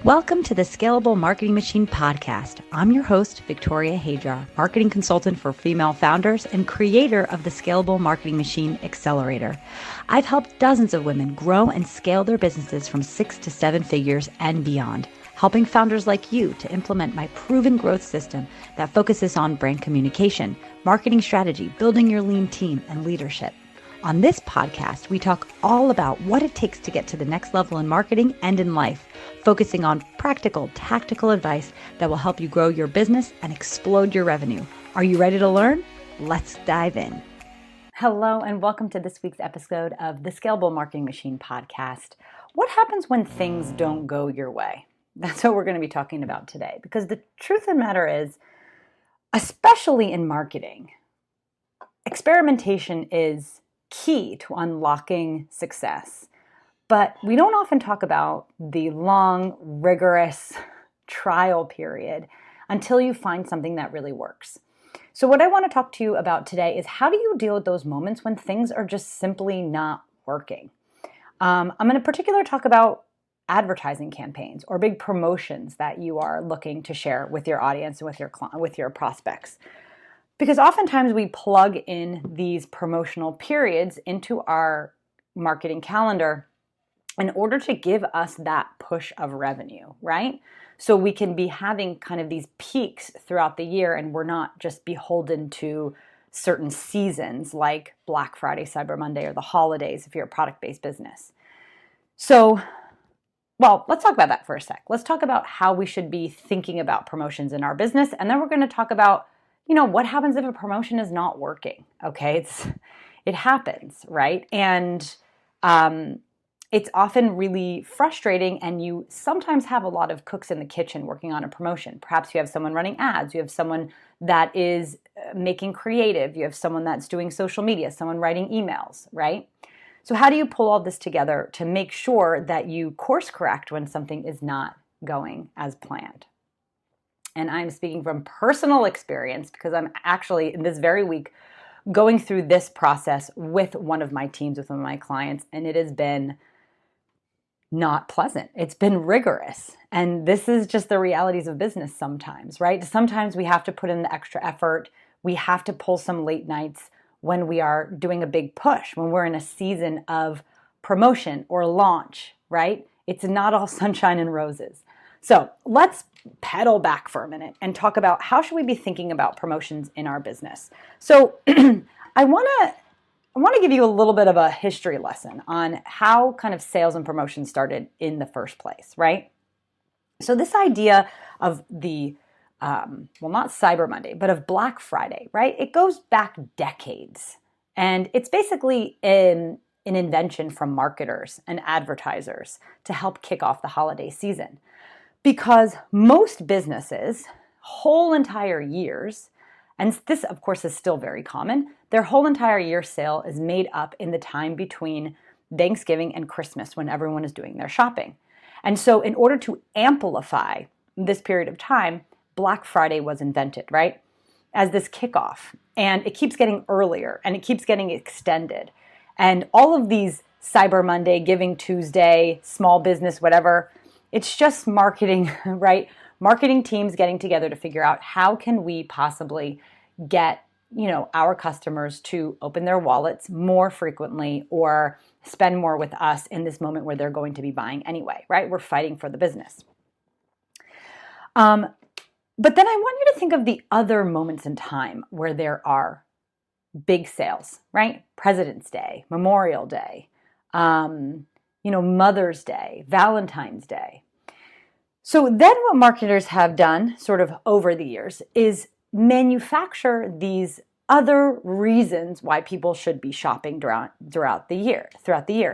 Welcome to the Scalable Marketing Machine podcast. I'm your host, Victoria Hadra, marketing consultant for female founders and creator of the Scalable Marketing Machine Accelerator. I've helped dozens of women grow and scale their businesses from 6 to 7 figures and beyond, helping founders like you to implement my proven growth system that focuses on brand communication, marketing strategy, building your lean team, and leadership. On this podcast, we talk all about what it takes to get to the next level in marketing and in life, focusing on practical, tactical advice that will help you grow your business and explode your revenue. Are you ready to learn? Let's dive in. Hello, and welcome to this week's episode of the Scalable Marketing Machine podcast. What happens when things don't go your way? That's what we're going to be talking about today, because the truth of the matter is, especially in marketing, experimentation is key to unlocking success. But we don't often talk about the long, rigorous trial period until you find something that really works. So what I want to talk to you about today is, how do you deal with those moments when things are just simply not working? I'm going to particularly talk about advertising campaigns or big promotions that you are looking to share with your audience and with your prospects. Because oftentimes we plug in these promotional periods into our marketing calendar in order to give us that push of revenue, right? So we can be having kind of these peaks throughout the year, and we're not just beholden to certain seasons like Black Friday, Cyber Monday, or the holidays if you're a product-based business. So, well, let's talk about that for a sec. Let's talk about how we should be thinking about promotions in our business, and then we're going to talk about what happens if a promotion is not working? Okay, it happens, right? And it's often really frustrating, and you sometimes have a lot of cooks in the kitchen working on a promotion. Perhaps you have someone running ads, you have someone that is making creative, you have someone that's doing social media, someone writing emails, right? So how do you pull all this together to make sure that you course correct when something is not going as planned? And I'm speaking from personal experience, because I'm actually in this very week going through this process with one of my teams, with one of my clients, and it has been not pleasant. It's been rigorous. And this is just the realities of business sometimes, right? Sometimes we have to put in the extra effort. We have to pull some late nights when we are doing a big push, when we're in a season of promotion or launch, right? It's not all sunshine and roses. So let's pedal back for a minute and talk about how should we be thinking about promotions in our business. So I want to give you a little bit of a history lesson on how kind of sales and promotion started in the first place, right? So this idea of the, not Cyber Monday, but of Black Friday, right? It goes back decades. And it's basically an invention from marketers and advertisers to help kick off the holiday season. Because most businesses, whole entire years, and this of course is still very common, their whole entire year sale is made up in the time between Thanksgiving and Christmas, when everyone is doing their shopping. And so in order to amplify this period of time, Black Friday was invented, right? As this kickoff. And it keeps getting earlier and it keeps getting extended. And all of these Cyber Monday, Giving Tuesday, small business, whatever, it's just marketing, right? Marketing teams getting together to figure out how can we possibly get, our customers to open their wallets more frequently or spend more with us in this moment where they're going to be buying anyway, right? We're fighting for the business. But then I want you to think of the other moments in time where there are big sales, right? President's Day, Memorial Day, Mother's Day, Valentine's Day. So then what marketers have done sort of over the years is manufacture these other reasons why people should be shopping throughout the year.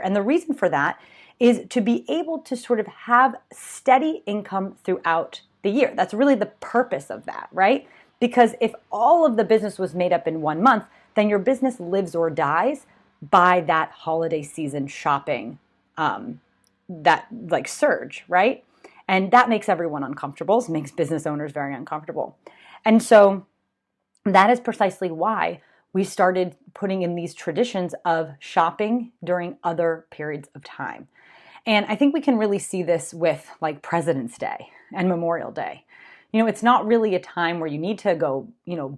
And the reason for that is to be able to sort of have steady income throughout the year. That's really the purpose of that, right? Because if all of the business was made up in 1 month, then your business lives or dies by that holiday season shopping, that like surge, right? And that makes everyone uncomfortable. It makes business owners very uncomfortable. And so that is precisely why we started putting in these traditions of shopping during other periods of time. And I think we can really see this with like President's Day and Memorial Day. It's not really a time where you need to go,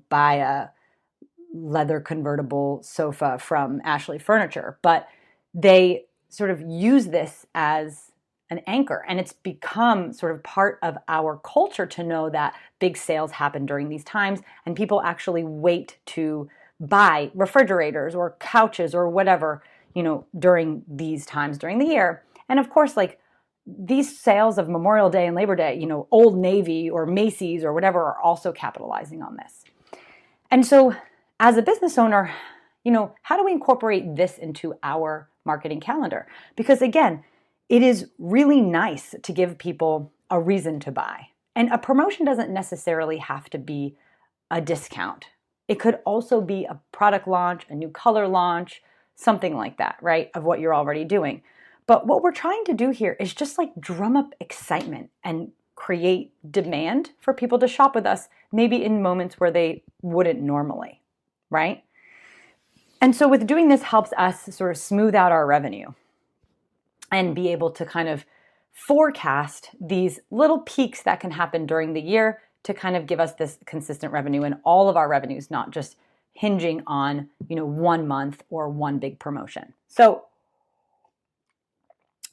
buy a leather convertible sofa from Ashley Furniture, but they sort of use this as an anchor, and it's become sort of part of our culture to know that big sales happen during these times, and people actually wait to buy refrigerators or couches or whatever, during these times during the year. And of course, like these sales of Memorial Day and Labor Day, Old Navy or Macy's or whatever are also capitalizing on this. And so as a business owner, how do we incorporate this into our marketing calendar? Because again, it is really nice to give people a reason to buy. And a promotion doesn't necessarily have to be a discount. It could also be a product launch, a new color launch, something like that, right? Of what you're already doing. But what we're trying to do here is just like drum up excitement and create demand for people to shop with us, maybe in moments where they wouldn't normally, right? And so with doing this helps us sort of smooth out our revenue and be able to kind of forecast these little peaks that can happen during the year to kind of give us this consistent revenue in all of our revenues, not just hinging on, 1 month or one big promotion. So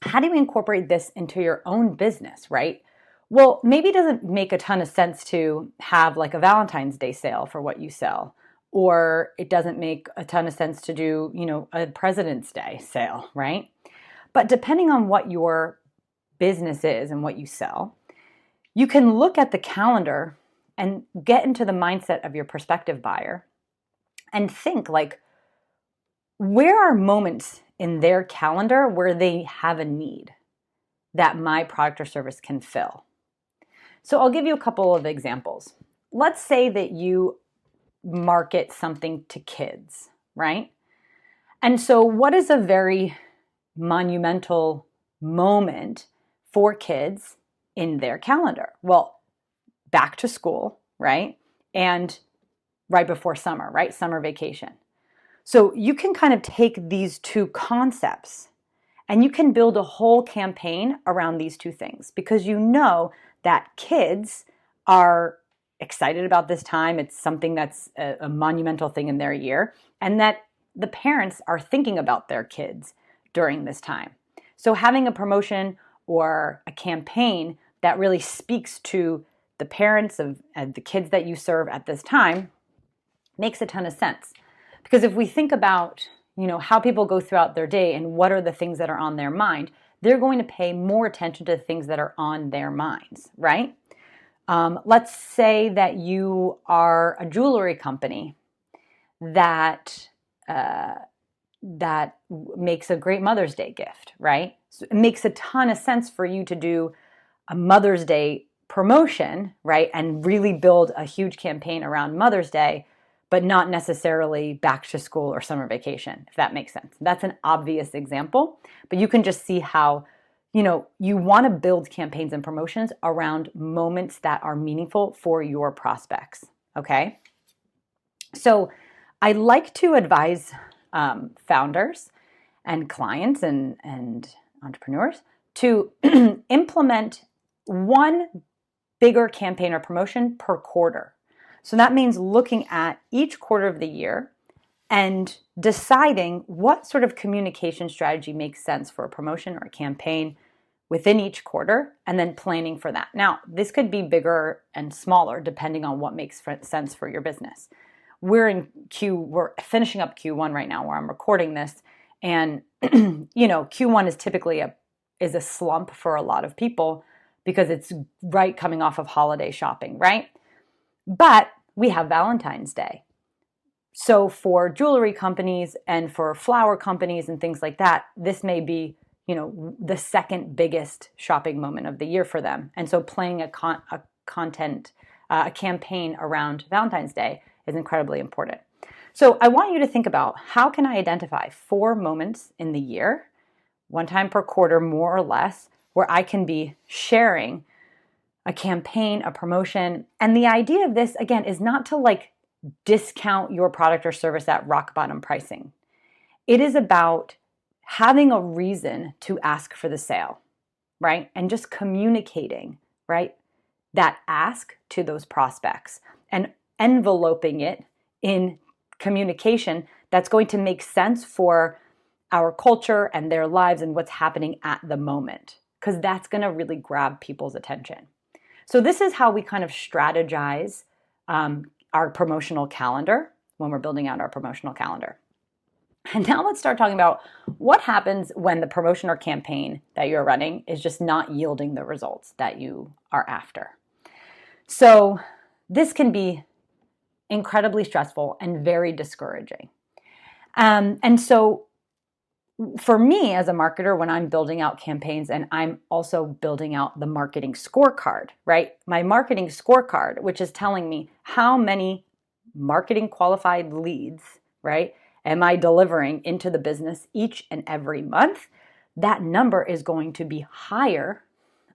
how do you incorporate this into your own business, right? Well, maybe it doesn't make a ton of sense to have like a Valentine's Day sale for what you sell, or it doesn't make a ton of sense to do, a President's Day sale, right? But depending on what your business is and what you sell, you can look at the calendar and get into the mindset of your prospective buyer and think like, where are moments in their calendar where they have a need that my product or service can fill? So I'll give you a couple of examples. Let's say that you market something to kids, right? And so what is a very monumental moment for kids in their calendar? Well, back to school, right? And right before summer, right? Summer vacation. So you can kind of take these two concepts and you can build a whole campaign around these two things because you know that kids are excited about this time. It's something that's a monumental thing in their year, and that the parents are thinking about their kids during this time. So having a promotion or a campaign that really speaks to the parents of the kids that you serve at this time makes a ton of sense. Because if we think about, how people go throughout their day and what are the things that are on their mind, they're going to pay more attention to the things that are on their minds, right? Let's say that you are a jewelry company that makes a great Mother's Day gift, right? So it makes a ton of sense for you to do a Mother's Day promotion, right? And really build a huge campaign around Mother's Day, but not necessarily back to school or summer vacation, if that makes sense. That's an obvious example, but you can just see how, you want to build campaigns and promotions around moments that are meaningful for your prospects, okay? So I like to advise founders and clients and entrepreneurs to implement one bigger campaign or promotion per quarter. So that means looking at each quarter of the year and deciding what sort of communication strategy makes sense for a promotion or a campaign within each quarter, and then planning for that. Now, this could be bigger and smaller depending on what makes sense for your business. We're finishing up Q1 right now where I'm recording this, and Q1 is typically a slump for a lot of people because it's right coming off of holiday shopping, right? But we have Valentine's Day. So for jewelry companies and for flower companies and things like that, this may be, the second biggest shopping moment of the year for them. And so playing a campaign around Valentine's Day is incredibly important. So I want you to think about, how can I identify 4 moments in the year, one time per quarter, more or less, where I can be sharing a campaign, a promotion. And the idea of this, again, is not to discount your product or service at rock bottom pricing. It is about having a reason to ask for the sale, right? And just communicating, right? That ask to those prospects and enveloping it in communication that's going to make sense for our culture and their lives and what's happening at the moment, because that's going to really grab people's attention. So this is how we kind of strategize our promotional calendar when we're building out our promotional calendar. And now let's start talking about what happens when the promotion or campaign that you're running is just not yielding the results that you are after. So this can be incredibly stressful and very discouraging. And so for me as a marketer, when I'm building out campaigns and I'm also building out the marketing scorecard, right? My marketing scorecard, which is telling me how many marketing qualified leads, right, am I delivering into the business each and every month, that number is going to be higher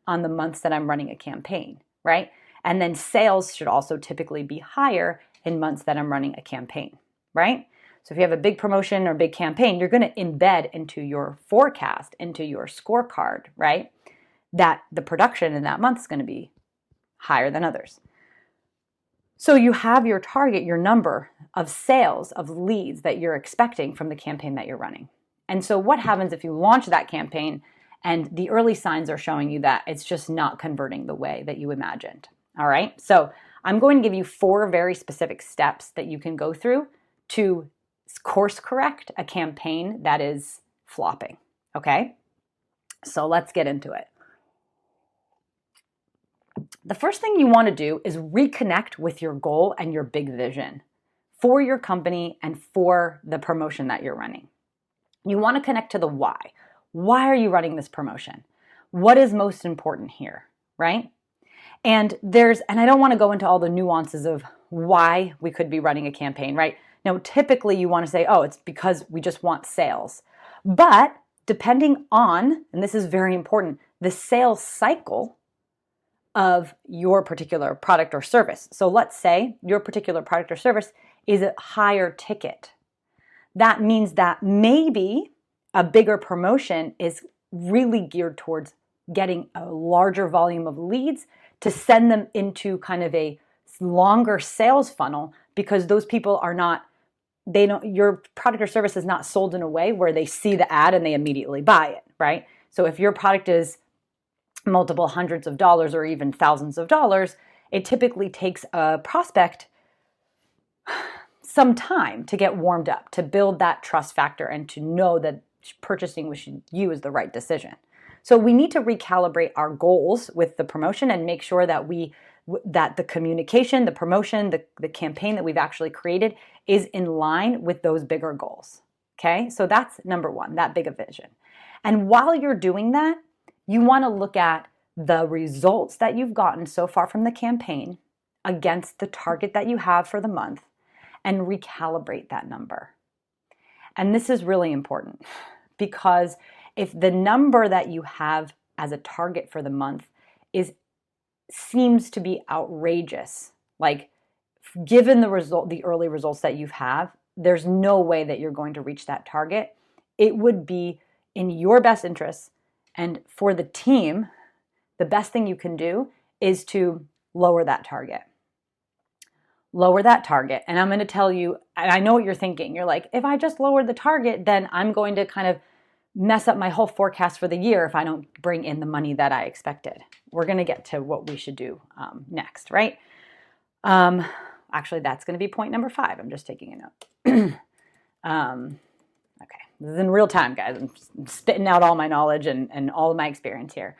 on the months that I'm running a campaign, right? And then sales should also typically be higher in months that I'm running a campaign, right? So if you have a big promotion or big campaign, you're going to embed into your forecast, into your scorecard, right, that the production in that month is going to be higher than others. So you have your target, your number of sales, of leads that you're expecting from the campaign that you're running. And so what happens if you launch that campaign and the early signs are showing you that it's just not converting the way that you imagined? All right. So I'm going to give you 4 very specific steps that you can go through to course correct a campaign that is flopping. Okay. So let's get into it. The first thing you want to do is reconnect with your goal and your big vision for your company and for the promotion that you're running. You want to connect to the why. Why are you running this promotion? What is most important here, right? And I don't want to go into all the nuances of why we could be running a campaign, right? Now, typically you want to say, oh, it's because we just want sales. But depending on, and this is very important, the sales cycle of your particular product or service. So let's say your particular product or service is a higher ticket. That means that maybe a bigger promotion is really geared towards getting a larger volume of leads to send them into kind of a longer sales funnel, because those people are not, your product or service is not sold in a way where they see the ad and they immediately buy it, right? So if your product is multiple hundreds of dollars or even thousands of dollars, it typically takes a prospect some time to get warmed up, to build that trust factor and to know that purchasing with you is the right decision. So we need to recalibrate our goals with the promotion and make sure that that the communication, the promotion, the campaign that we've actually created is in line with those bigger goals. Okay, so that's number 1, that big a vision. And while you're doing that, you want to look at the results that you've gotten so far from the campaign against the target that you have for the month and recalibrate that number. And this is really important, because if the number that you have as a target for the month seems to be outrageous, like given the early results that you have, there's no way that you're going to reach that target. It would be in your best interest and for the team, the best thing you can do is to lower that target. Lower that target. And I'm going to tell you, and I know what you're thinking. You're like, if I just lower the target, then I'm going to kind of mess up my whole forecast for the year if I don't bring in the money that I expected. We're going to get to what we should do next, right? Actually, that's going to be point number 5. I'm just taking a note. Okay, this is in real time, guys. I'm spitting out all my knowledge and all of my experience here.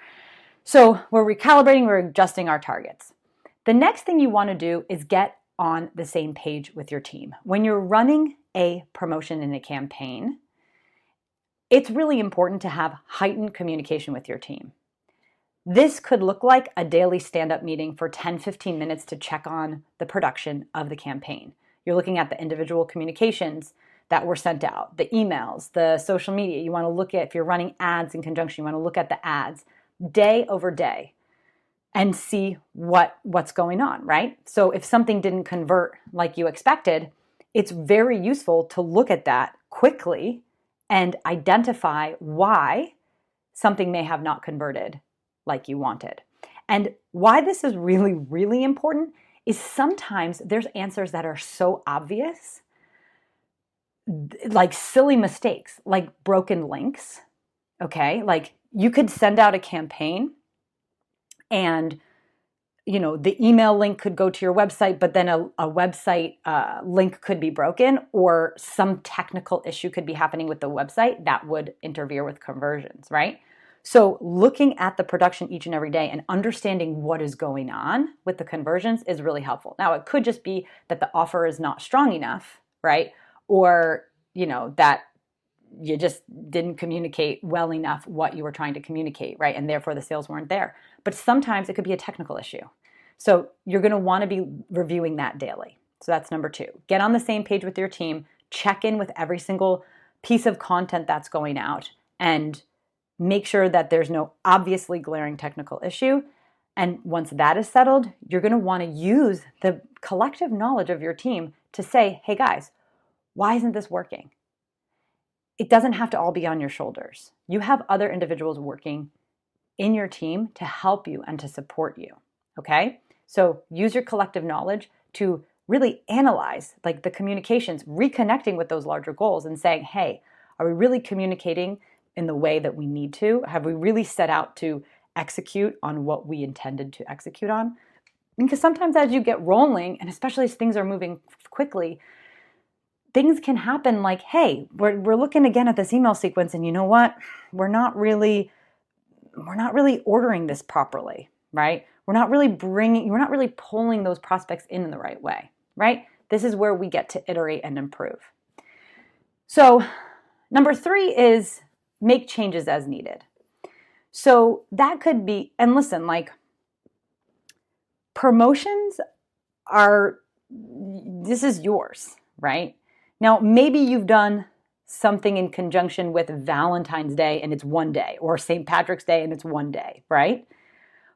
So we're recalibrating, we're adjusting our targets. The next thing you want to do is get on the same page with your team. When you're running a promotion in a campaign, it's really important to have heightened communication with your team. This could look like a daily stand-up meeting for 10-15 minutes to check on the production of the campaign. You're looking at the individual communications that were sent out, the emails, the social media. You want to look at, if you're running ads in conjunction, you want to look at the ads day over day and see what's going on, right? So if something didn't convert like you expected, it's very useful to look at that quickly and identify why something may have not converted like you wanted. And why this is really, really important is sometimes there's answers that are so obvious, like silly mistakes, like broken links. Okay, like you could send out a campaign and the email link could go to your website, but then a website link could be broken, or some technical issue could be happening with the website that would interfere with conversions, right? So looking at the production each and every day and understanding what is going on with the conversions is really helpful. Now, it could just be that the offer is not strong enough, right? Or, that you just didn't communicate well enough what you were trying to communicate, right? And therefore the sales weren't there. But sometimes it could be a technical issue. So you're going to want to be reviewing that daily. So that's number 2. Get on the same page with your team, check in with every single piece of content that's going out, and make sure that there's no obviously glaring technical issue. And once that is settled, you're going to want to use the collective knowledge of your team to say, hey guys, why isn't this working? It doesn't have to all be on your shoulders. You have other individuals working in your team to help you and to support you, okay? So use your collective knowledge to really analyze like the communications, reconnecting with those larger goals and saying, hey, are we really communicating in the way that we need to? Have we really set out to execute on what we intended to execute on? Because sometimes as you get rolling, and especially as things are moving quickly, things can happen like, hey, we're looking again at this email sequence, and you know what? We're not really ordering this properly, right? We're not really pulling those prospects in the right way, right? This is where we get to iterate and improve. So number 3 is make changes as needed. So that could be, and listen, like promotions this is yours, right? Now, maybe you've done something in conjunction with Valentine's Day and it's one day, or St. Patrick's Day and it's one day, right?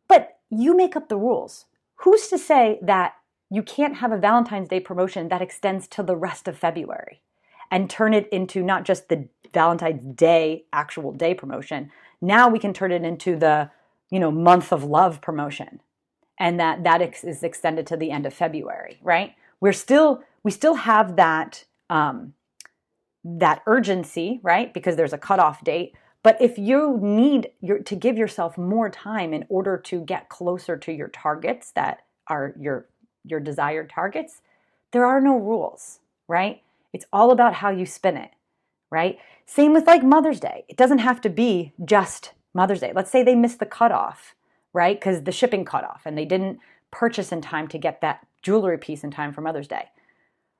But you make up the rules. Who's to say that you can't have a Valentine's Day promotion that extends to the rest of February and turn it into not just the Valentine's Day actual day promotion? Now we can turn it into the, month of love promotion, and that is extended to the end of February, right? We still have that urgency, right? Because there's a cutoff date. But if you need to give yourself more time in order to get closer to your targets that are your desired targets, there are no rules, right? It's all about how you spin it, right? Same with like Mother's Day. It doesn't have to be just Mother's Day. Let's say they missed the cutoff, right? Because the shipping cutoff and they didn't purchase in time to get that jewelry piece in time for Mother's Day.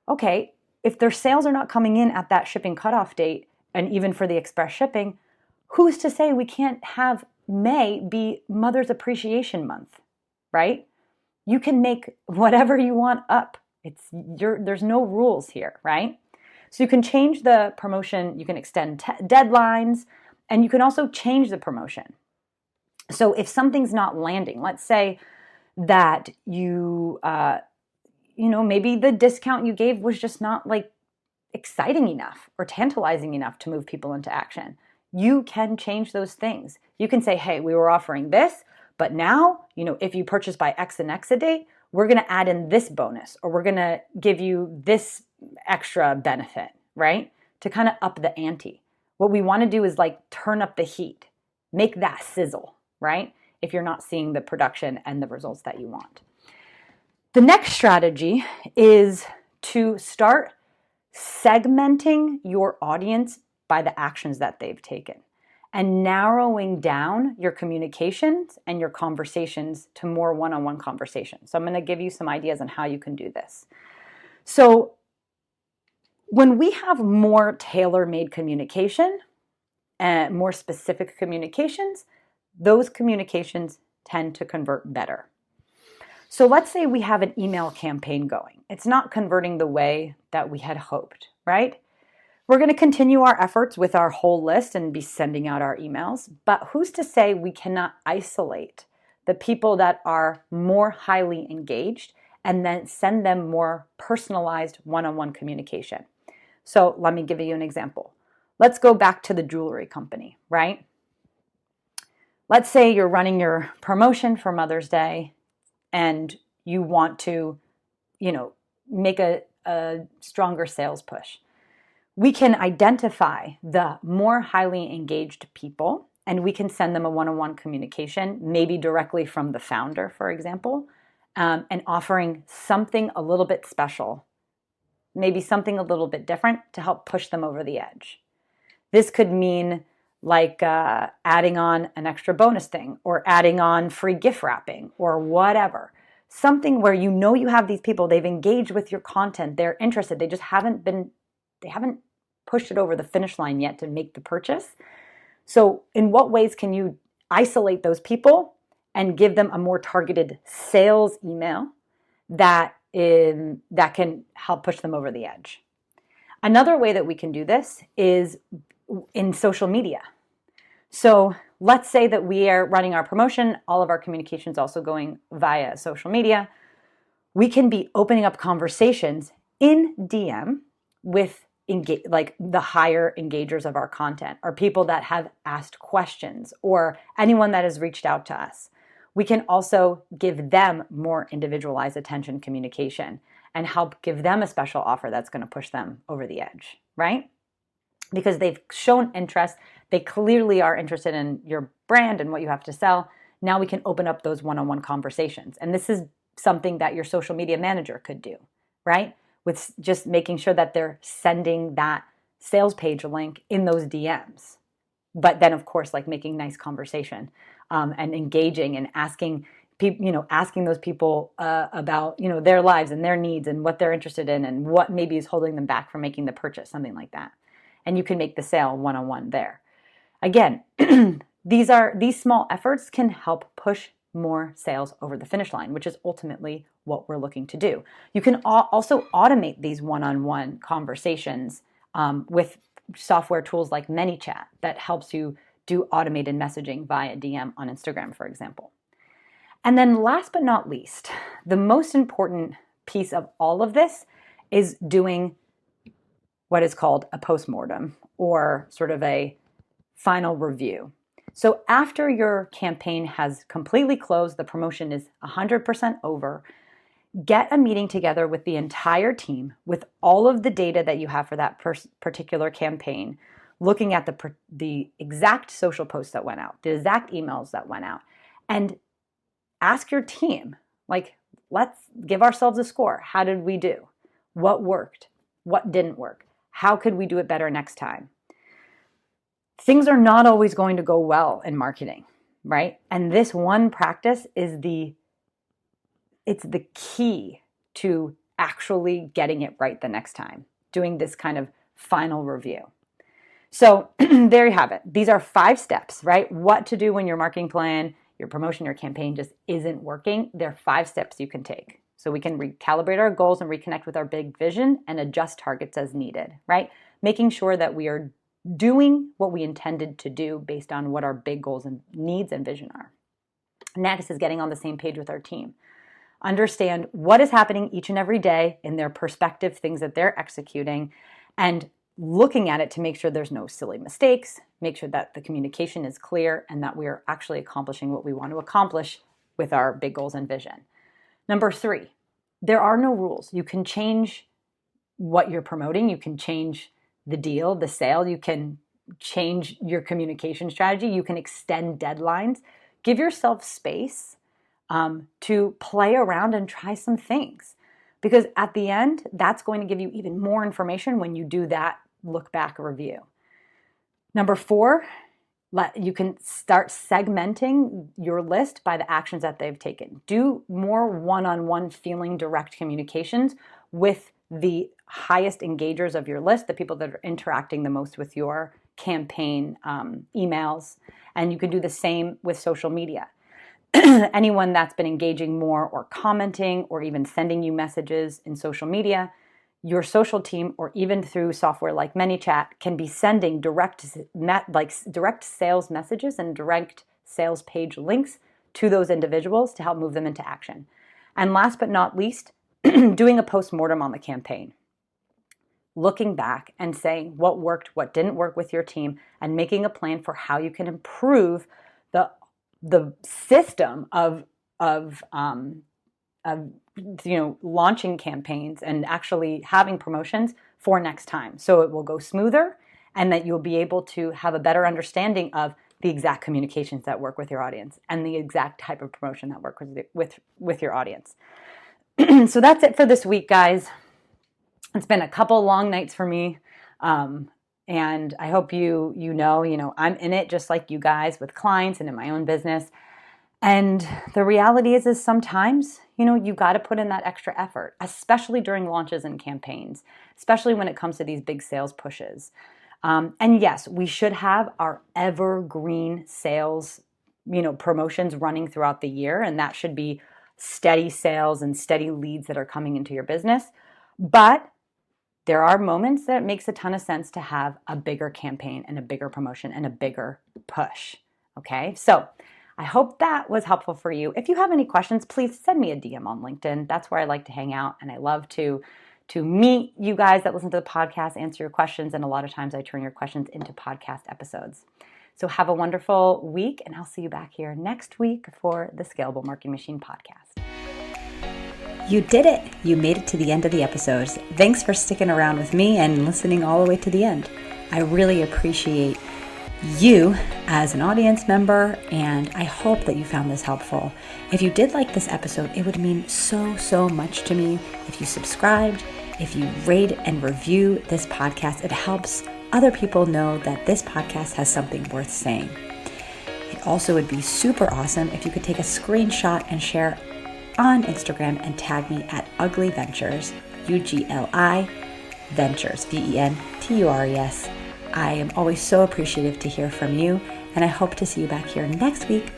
Okay, if their sales are not coming in at that shipping cutoff date, and even for the express shipping, who's to say we can't have May be Mother's Appreciation Month, right? You can make whatever you want up. There's no rules here, right? So you can change the promotion, you can extend deadlines, and you can also change the promotion. So if something's not landing, let's say that maybe the discount you gave was just not like exciting enough or tantalizing enough to move people into action. You can change those things. You can say, hey, we were offering this, but now, if you purchase by X and X a date, we're going to add in this bonus, or we're going to give you this extra benefit, right? To kind of up the ante. What we want to do is like turn up the heat, make that sizzle, right? If you're not seeing the production and the results that you want. The next strategy is to start segmenting your audience by the actions that they've taken and narrowing down your communications and your conversations to more one-on-one conversations. So I'm going to give you some ideas on how you can do this. So when we have more tailor-made communication and more specific communications, those communications tend to convert better. So let's say we have an email campaign going. It's not converting the way that we had hoped, right? We're going to continue our efforts with our whole list and be sending out our emails, but who's to say we cannot isolate the people that are more highly engaged and then send them more personalized one-on-one communication? So let me give you an example. Let's go back to the jewelry company, right? Let's say you're running your promotion for Mother's Day and you want to, make a stronger sales push. We can identify the more highly engaged people and we can send them a one-on-one communication, maybe directly from the founder, for example, and offering something a little bit special, maybe something a little bit different to help push them over the edge. This could mean like adding on an extra bonus thing or adding on free gift wrapping or whatever. Something where you have these people, they've engaged with your content, they're interested, they haven't pushed it over the finish line yet to make the purchase. So in what ways can you isolate those people and give them a more targeted sales email that can help push them over the edge? Another way that we can do this is in social media. So let's say that we are running our promotion, all of our communications also going via social media. We can be opening up conversations in DM with the higher engagers of our content, or people that have asked questions, or anyone that has reached out to us. We can also give them more individualized attention communication and help give them a special offer that's going to push them over the edge, right? Because they've shown interest, they clearly are interested in your brand and what you have to sell. Now we can open up those one-on-one conversations. And this is something that your social media manager could do, right? With just making sure that they're sending that sales page link in those DMs. But then, of course, like making nice conversation and engaging and asking people, asking those people about, their lives and their needs and what they're interested in and what maybe is holding them back from making the purchase, something like that. And you can make the sale one-on-one there. Again, these small efforts can help push more sales over the finish line, which is ultimately what we're looking to do. You can also automate these one-on-one conversations with software tools like ManyChat that helps you do automated messaging via DM on Instagram, for example. And then last but not least, the most important piece of all of this is doing what is called a postmortem, or sort of a final review. So after your campaign has completely closed, the promotion is 100% over, get a meeting together with the entire team with all of the data that you have for that particular campaign, looking at the exact social posts that went out, the exact emails that went out, and ask your team, let's give ourselves a score. How did we do? What worked? What didn't work? How could we do it better next time? Things are not always going to go well in marketing, right? And this one practice is it's the key to actually getting it right the next time, doing this kind of final review. So there you have it. These are 5 steps, right? What to do when your marketing plan, your promotion, your campaign just isn't working. There are 5 steps you can take. So we can recalibrate our goals and reconnect with our big vision and adjust targets as needed, right? Making sure that we are doing what we intended to do based on what our big goals and needs and vision are. Next is getting on the same page with our team. Understand what is happening each and every day in their perspective, things that they're executing, and looking at it to make sure there's no silly mistakes, make sure that the communication is clear and that we are actually accomplishing what we want to accomplish with our big goals and vision. Number 3, there are no rules. You can change what you're promoting. You can change the deal, the sale. You can change your communication strategy. You can extend deadlines. Give yourself space to play around and try some things. Because at the end, that's going to give you even more information when you do that look back review. Number 4, you can start segmenting your list by the actions that they've taken. Do more one-on-one feeling direct communications with the highest engagers of your list, the people that are interacting the most with your campaign emails. And you can do the same with social media. Anyone that's been engaging more or commenting or even sending you messages in social media, your social team, or even through software like ManyChat, can be sending direct sales messages and direct sales page links to those individuals to help move them into action. And last but not least, doing a postmortem on the campaign. looking back and saying what worked, what didn't work with your team, and making a plan for how you can improve the system of launching campaigns and actually having promotions for next time, so it will go smoother and that you'll be able to have a better understanding of the exact communications that work with your audience and the exact type of promotion that work with your audience. So that's it for this week, guys. It's been a couple long nights for me, and I hope you know I'm in it just like you guys with clients and in my own business. And the reality is sometimes, you got to put in that extra effort, especially during launches and campaigns, especially when it comes to these big sales pushes. And yes, we should have our evergreen sales, promotions running throughout the year. And that should be steady sales and steady leads that are coming into your business. But there are moments that it makes a ton of sense to have a bigger campaign and a bigger promotion and a bigger push. Okay, so I hope that was helpful for you. If you have any questions, please send me a DM on LinkedIn. That's where I like to hang out, and I love to meet you guys that listen to the podcast, answer your questions, and a lot of times I turn your questions into podcast episodes. So have a wonderful week, and I'll see you back here next week for the Scalable Marketing Machine podcast. You did it! You made it to the end of the episode. Thanks for sticking around with me and listening all the way to the end. I really appreciate you as an audience member, and I hope that you found this helpful. If you did like this episode, it would mean so much to me if you subscribed, if you rate and review this podcast. It helps other people know that this podcast has something worth saying. It also would be super awesome if you could take a screenshot and share on Instagram and tag me at Ugly Ventures, UGLI Ventures, VENTURES. I am always so appreciative to hear from you, and I hope to see you back here next week